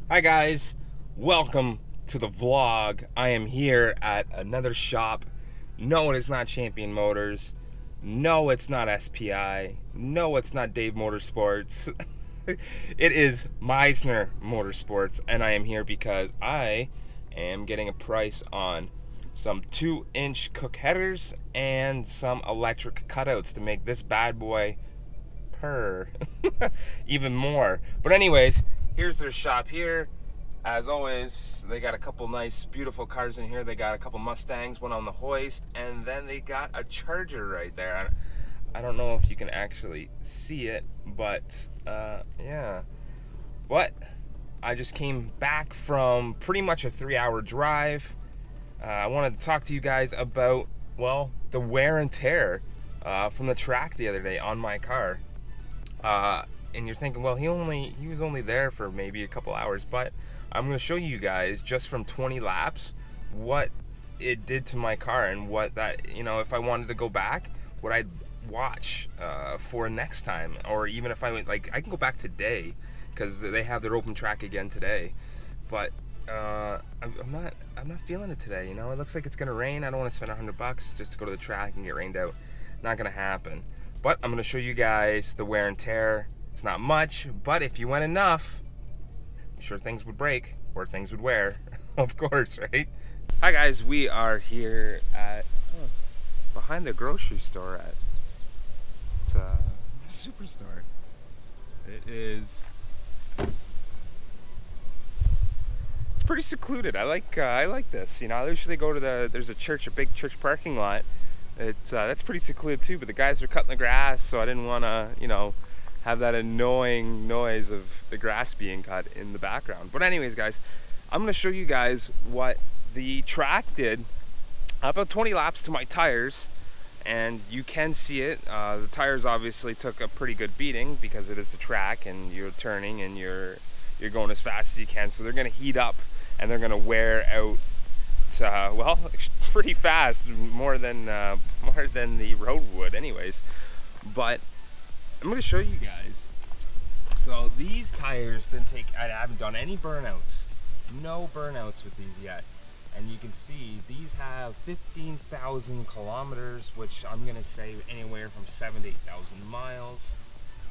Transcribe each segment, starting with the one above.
Hi guys, welcome to the vlog. I am here at another shop. No, it is not Champion Motors. No, it's not SPI. No, it's not Dave Motorsports. It is Meisner Motorsports, and I am here because I am getting a price on some 2-inch cook headers and some electric cutouts to make this bad boy purr even more. But anyways, here's their shop here. As always, they got a couple nice, beautiful cars in here. They got a couple Mustangs, one on the hoist, and then they got a Charger right there. I don't know if you can actually see it, but yeah. But I just came back from pretty much a 3-hour drive. I wanted to talk to you guys about, well, the wear and tear from the track the other day on my car. And you're thinking, well, he was only there for maybe a couple hours, but I'm going to show you guys just from 20 laps what it did to my car and what that, you know, if I wanted to go back, what I'd watch for next time, or even if I went, like, I can go back today because they have their open track again today, but I'm not feeling it today. You know, it looks like it's going to rain. I don't want to spend $100 just to go to the track and get rained out. Not going to happen. But I'm going to show you guys the wear and tear. It's not much, but if you went enough, I'm sure things would break or things would wear, of course, right? Hi guys, we are here at behind the grocery store at the Superstore. It's pretty secluded. I like this. You know, I usually go to there's a big church parking lot. That's pretty secluded too, but the guys are cutting the grass, so I didn't want to, you know, have that annoying noise of the grass being cut in the background. But anyways, guys, I'm going to show you guys what the track did. About 20 laps to my tires, and you can see it. The tires obviously took a pretty good beating because it is the track and you're turning and you're going as fast as you can, so they're going to heat up and they're going to wear out well, pretty fast, more than the road would anyways. But I'm going to show you guys. So these tires didn't take, I haven't done any burnouts. No burnouts with these yet. And you can see these have 15,000 kilometers, which I'm going to say anywhere from 7,000 to 8,000 miles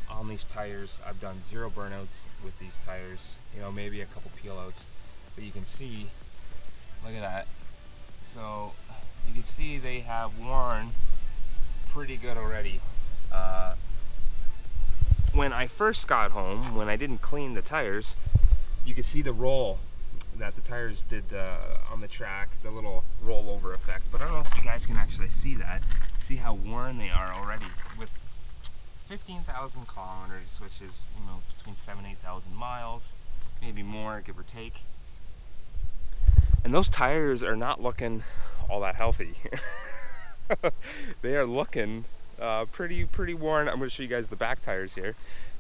on these tires. I've done 0 burnouts with these tires. You know, maybe a couple peel outs. But you can see, look at that. So you can see they have worn pretty good already. When I first got home, when I didn't clean the tires, you could see the roll that the tires did on the track, the little rollover effect. But I don't know if you guys can actually see that. See how worn they are already with 15,000 kilometers, which is, you know, between 7,000 and 8,000 miles, maybe more, give or take. And those tires are not looking all that healthy. They are looking pretty worn. I'm going to show you guys the back tires here.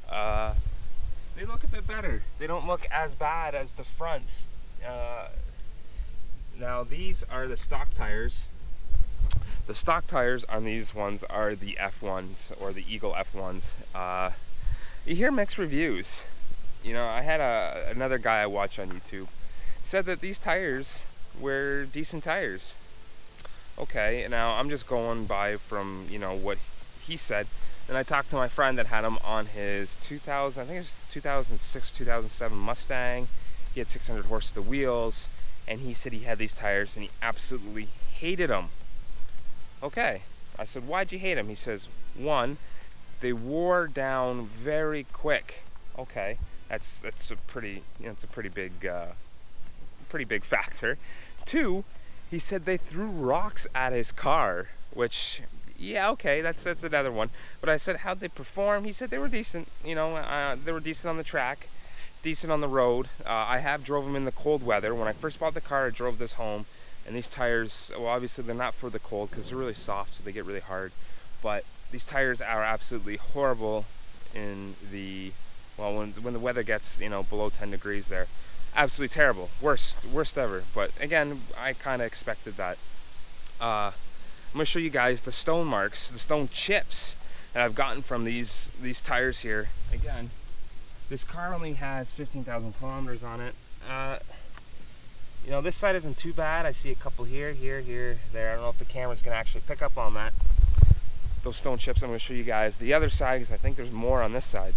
They look a bit better. They don't look as bad as the fronts. Now these are the stock tires. The stock tires on these ones are the F1s, or the EAGLE F1s. You hear mixed reviews. You know, I had another guy I watch on YouTube said that these tires were decent tires. Okay, now I'm just going by from, you know, what he said. And I talked to my friend that had him on his 2000, I think it was 2006, 2007 Mustang. He had 600 horse to the wheels, and he said he had these tires and he absolutely hated them. Okay, I said, why'd you hate them? He says, 1, they wore down very quick. Okay, that's a pretty, you know, it's a pretty big factor. 2, he said they threw rocks at his car, which, yeah, okay, that's another one. But I said, how'd they perform? He said they were decent. You know, they were decent on the track, decent on the road. I have drove them in the cold weather. When I first bought the car, I drove this home, and these tires, well, obviously they're not for the cold because they're really soft, so they get really hard. But these tires are absolutely horrible in the, well, when the weather gets, you know, below 10 degrees there. Absolutely terrible, worst ever. But again, I kind of expected that. I'm gonna show you guys the stone marks, the stone chips that I've gotten from these tires here. Again, This car only has 15,000 kilometers on it. You know, this side isn't too bad. I see a couple here, there. I don't know if the camera's gonna actually pick up on that. Those stone chips, I'm gonna show you guys the other side because I think there's more on this side.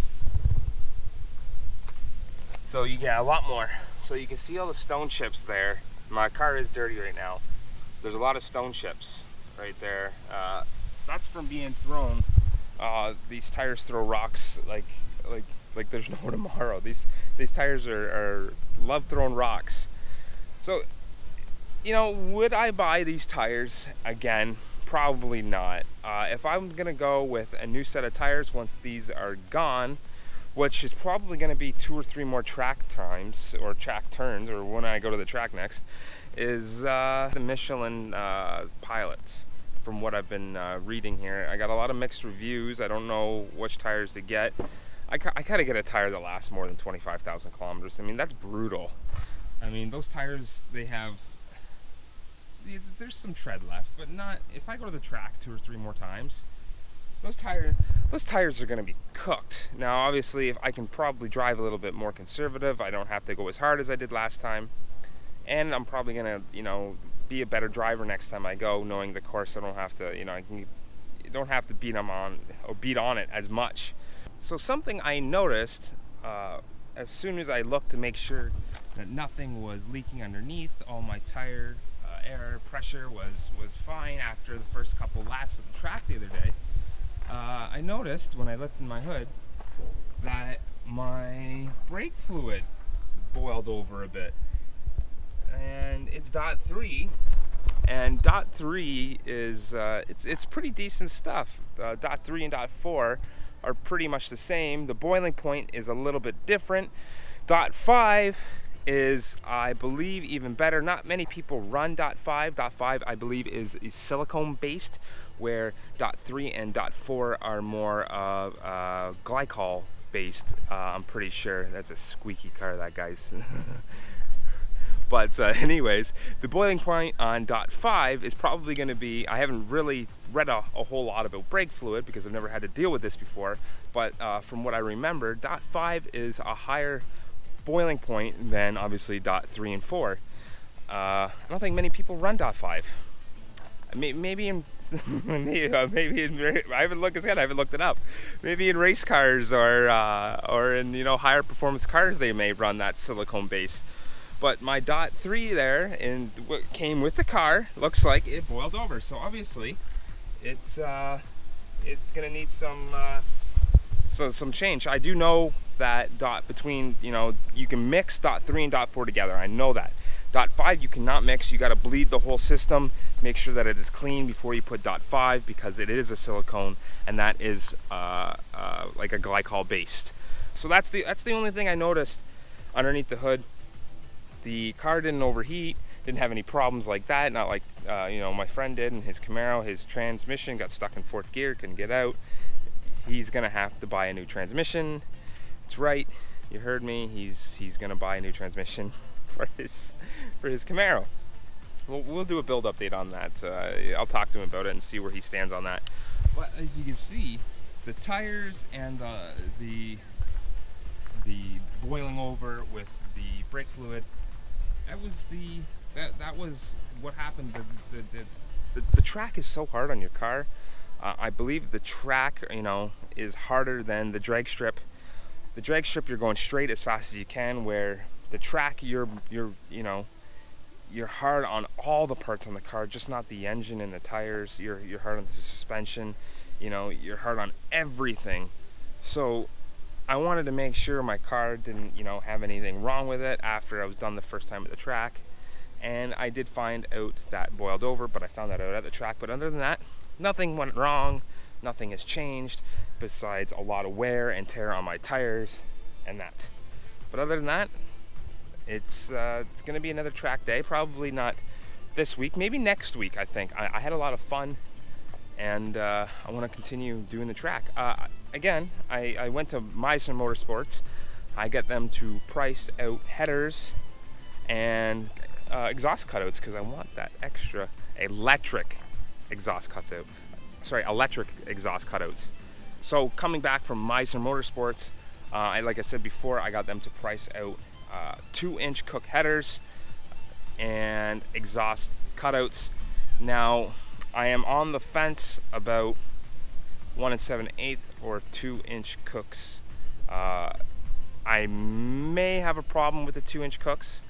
So you get a lot more. So you can see all the stone chips there. My car is dirty right now. There's a lot of stone chips right there. That's from being thrown. These tires throw rocks like there's no tomorrow. These tires are love throwing rocks. So, you know, would I buy these tires again? Probably not. If I'm gonna go with a new set of tires once these are gone, which is probably gonna be 2 or 3 more track times or track turns, or when I go to the track next, is the Michelin pilots. From what I've been reading here, I got a lot of mixed reviews. I don't know which tires to get. I gotta get a tire that lasts more than 25,000 kilometers. I mean, that's brutal. I mean, those tires, there's some tread left, but not, if I go to the track 2 or 3 more times, those tires are gonna be cooked. Now, obviously, if I can probably drive a little bit more conservative, I don't have to go as hard as I did last time, and I'm probably gonna, you know, be a better driver next time I go, knowing the course. I don't have to, you know, you don't have to beat on it as much. So something I noticed as soon as I looked to make sure that nothing was leaking underneath, all my tire air pressure was fine after the first couple laps of the track the other day, I noticed when I lifted my hood that my brake fluid boiled over a bit. And it's .3, and .3 is it's pretty decent stuff. .3 and .4 are pretty much the same. The boiling point is a little bit different. .5 is, I believe, even better. Not many people run .5. .5, I believe, is silicone based, where .3 and .4 are more glycol based. I'm pretty sure. That's a squeaky car, that guy's. But anyways, the boiling point on .5 is probably going to be, I haven't really read a whole lot about brake fluid because I've never had to deal with this before, but from what I remember, .5 is a higher boiling point than obviously .3 and 4. I don't think many people run .5. Maybe in maybe in, I haven't looked it up. Maybe in race cars or in, you know, higher performance cars they may run that silicone base. But my .3 there, and what came with the car, looks like it boiled over. So obviously, it's gonna need some change. I do know that between, you know, you can mix .3 and .4 together. I know that. .5 you cannot mix. You got to bleed the whole system. Make sure that it is clean before you put .5 because it is a silicone and that is like a glycol based. So that's the only thing I noticed underneath the hood. The car didn't overheat, didn't have any problems like that, not like you know, my friend did in his Camaro. His transmission got stuck in 4th gear, couldn't get out. He's gonna have to buy a new transmission. That's right, you heard me. He's gonna buy a new transmission for his Camaro. We'll do a build update on that. I'll talk to him about it and see where he stands on that. But as you can see, the tires and the boiling over with the brake fluid, that was what happened. The track is so hard on your car. I believe the track, you know, is harder than the drag strip. The drag strip, you're going straight as fast as you can, where the track, you're hard on all the parts on the car, just not the engine and the tires. You're hard on the suspension, you know, you're hard on everything. So I wanted to make sure my car didn't, you know, have anything wrong with it after I was done the first time at the track. And I did find out that boiled over, but I found that out at the track. But other than that, nothing went wrong, nothing has changed, besides a lot of wear and tear on my tires and that. But other than that, it's gonna be another track day. Probably not this week, maybe next week. I think I had a lot of fun, and I want to continue doing the track. Again, I went to Michelin Motorsports. I got them to price out headers and exhaust cutouts because I want that extra electric exhaust cutouts. So coming back from Michelin Motorsports, Like I said before, I got them to price out 2-inch cook headers and exhaust cutouts. Now, I am on the fence about 1 7/8 or 2-inch cooks. I may have a problem with the 2-inch cooks.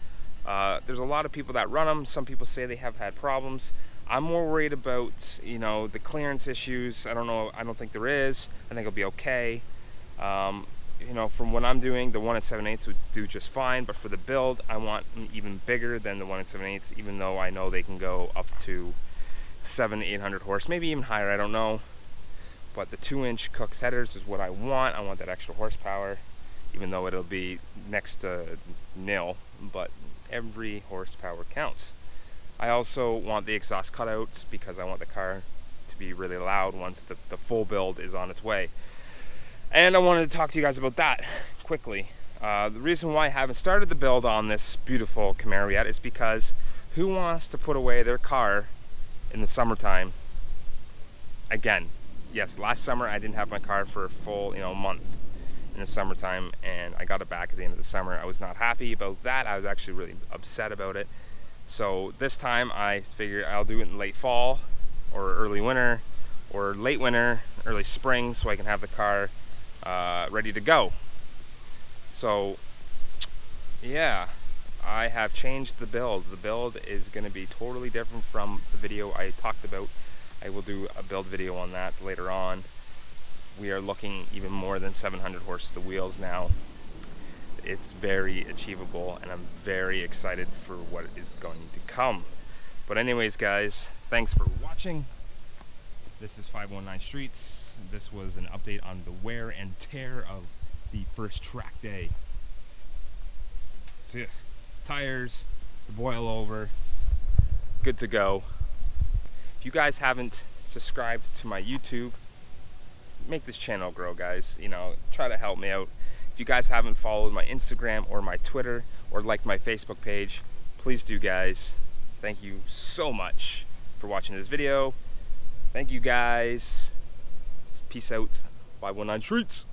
There's a lot of people that run them. Some people say they have had problems. I'm more worried about, you know, the clearance issues. I don't know. I don't think there is. I think it'll be okay. You know, from what I'm doing, the 1 7/8 would do just fine. But for the build, I want them even bigger than the 1 7/8, even though I know they can go up to 700 to 800 horse, maybe even higher. I don't know. But the 2-inch cooked headers is what I want. I want that extra horsepower, even though it'll be next to nil. But every horsepower counts. I also want the exhaust cutouts because I want the car to be really loud once the full build is on its way. And I wanted to talk to you guys about that quickly. The reason why I haven't started the build on this beautiful Camaro yet is because who wants to put away their car in the summertime again? Yes, last summer I didn't have my car for a full, month in the summertime, and I got it back at the end of the summer. I was not happy about that. I was actually really upset about it. So this time I figured I'll do it in late fall or early winter or late winter, early spring, so I can have the car ready to go. So yeah, I have changed the build. The build is going to be totally different from the video I talked about. I will do a build video on that later on. We are looking even more than 700 horses to wheels now. It's very achievable, and I'm very excited for what is going to come. But anyways, guys, thanks for watching. This is 519 Streets. This was an update on the wear and tear of the first track day. So, yeah, tires, the boil over, good to go. If you guys haven't subscribed to my YouTube, make this channel grow, guys. Try to help me out. If you guys haven't followed my Instagram or my Twitter or liked my Facebook page, please do, guys. Thank you so much for watching this video. Thank you, guys. Peace out. 519 Streets.